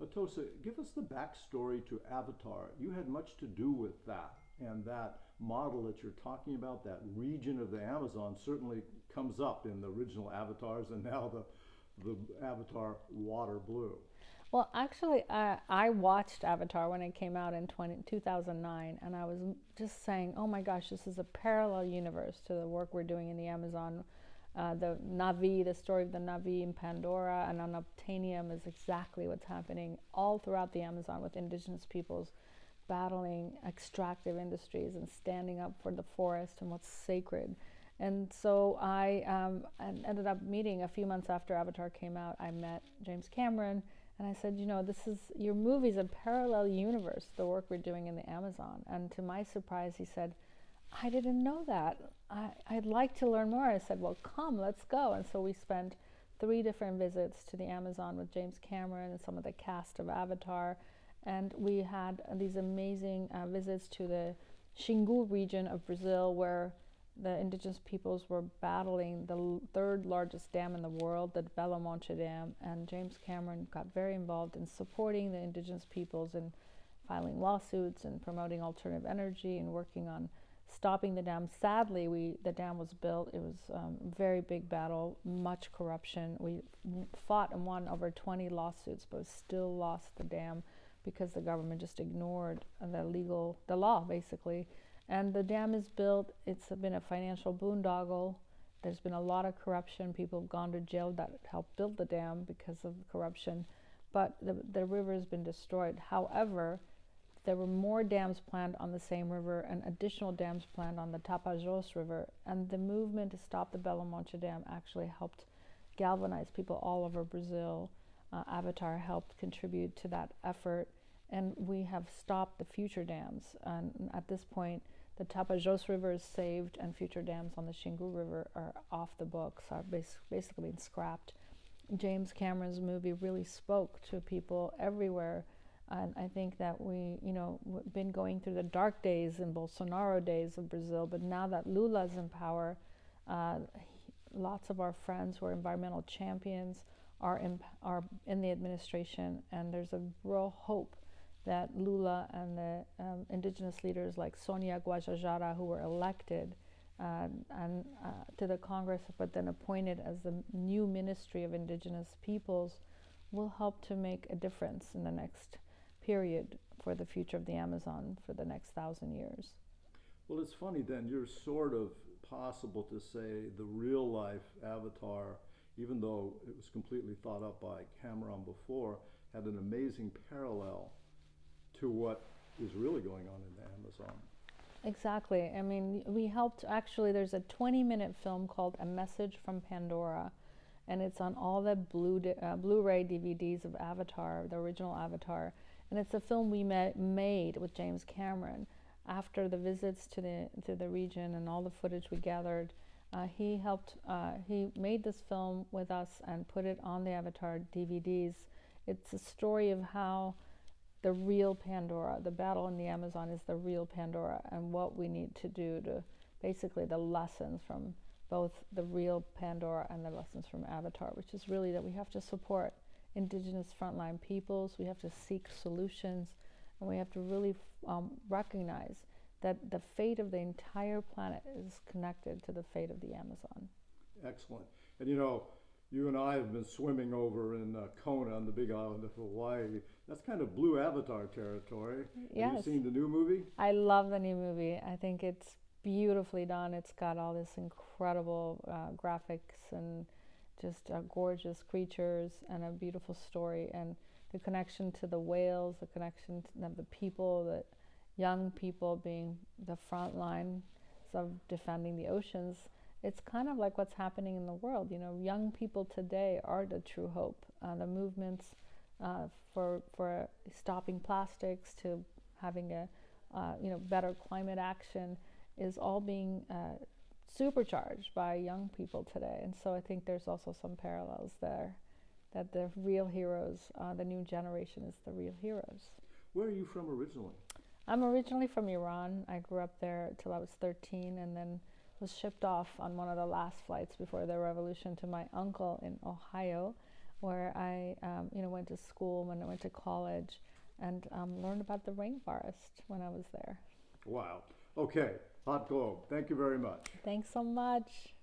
ATOSSA, give us the backstory to Avatar. You had much to do with that, and that model that you're talking about, that region of the Amazon, certainly comes up in the original avatars and now the Avatar Water Blue. Well, actually, I watched Avatar when it came out in 2009, and I was just saying, oh my gosh, this is a parallel universe to the work we're doing in the Amazon. The Na'vi, the story of the Na'vi in Pandora and Unobtainium is exactly what's happening all throughout the Amazon with indigenous peoples battling extractive industries and standing up for the forest and what's sacred. And so I ended up meeting a few months after Avatar came out. I met James Cameron and I said, you know, this is, your movie's a parallel universe, the work we're doing in the Amazon. And to my surprise, he said, I didn't know that. I'd like to learn more. I said, well, come, let's go. And so we spent 3 different visits to the Amazon with James Cameron and some of the cast of Avatar. And we had these amazing visits to the Xingu region of Brazil, where the indigenous peoples were battling the 3rd largest dam in the world, the Belo Monte Dam. And James Cameron got very involved in supporting the indigenous peoples and filing lawsuits and promoting alternative energy and working on stopping the dam. Sadly, the dam was built. It was a very big battle, much corruption. We fought and won over 20 lawsuits, but still lost the dam because the government just ignored the law, basically. And the dam is built. It's been a financial boondoggle. There's been a lot of corruption. People have gone to jail that helped build the dam because of corruption. But the river has been destroyed. However, there were more dams planned on the same river and additional dams planned on the Tapajós River. And the movement to stop the Belo Monte Dam actually helped galvanize people all over Brazil. Avatar helped contribute to that effort. And we have stopped the future dams. And at this point, the Tapajós River is saved and future dams on the Xingu River are off the books, are basically been scrapped. James Cameron's movie really spoke to people everywhere. And I think that we've been going through the dark days and Bolsonaro days of Brazil, but now that Lula's in power, lots of our friends who are environmental champions are in the administration, and there's a real hope that Lula and the indigenous leaders like Sonia Guajajara, who were elected to the Congress, but then appointed as the new Ministry of Indigenous Peoples, will help to make a difference in the next period for the future of the Amazon for the next 1,000 years. Well, it's funny then, you're sort of possible to say the real life Avatar, even though it was completely thought up by Cameron before, had an amazing parallel to what is really going on in the Amazon. Exactly. I mean, we helped, actually, there's a 20-minute film called A Message from Pandora, and it's on all the Blu-ray DVDs of Avatar, the original Avatar. And it's a film we made with James Cameron after the visits to the region and all the footage we gathered. He made this film with us and put it on the Avatar DVDs. It's a story of how the real Pandora, the battle in the Amazon is the real Pandora, and what we need to do to basically the lessons from both the real Pandora and the lessons from Avatar, which is really that we have to support indigenous frontline peoples, we have to seek solutions, and we have to really recognize that the fate of the entire planet is connected to the fate of the Amazon. Excellent. And you and I have been swimming over in Kona on the big island of Hawaii. That's kind of blue Avatar territory. Yes. Have you seen the new movie? I love the new movie. I think it's beautifully done. It's got all this incredible graphics and just gorgeous creatures and a beautiful story, and the connection to the whales, the connection to the people, the young people being the front line of defending the oceans. It's kind of like what's happening in the world. Young people today are the true hope. The movements for stopping plastics to having a better climate action is all being supercharged by young people today. And so I think there's also some parallels there, that the real heroes, the new generation is the real heroes. Where are you from originally? I'm originally from Iran. I grew up there till I was 13 and then was shipped off on one of the last flights before the revolution to my uncle in Ohio, where I went went to school, when I went to college, and learned about the rainforest when I was there. Wow. Okay, Hot Globe, thank you very much. Thanks so much.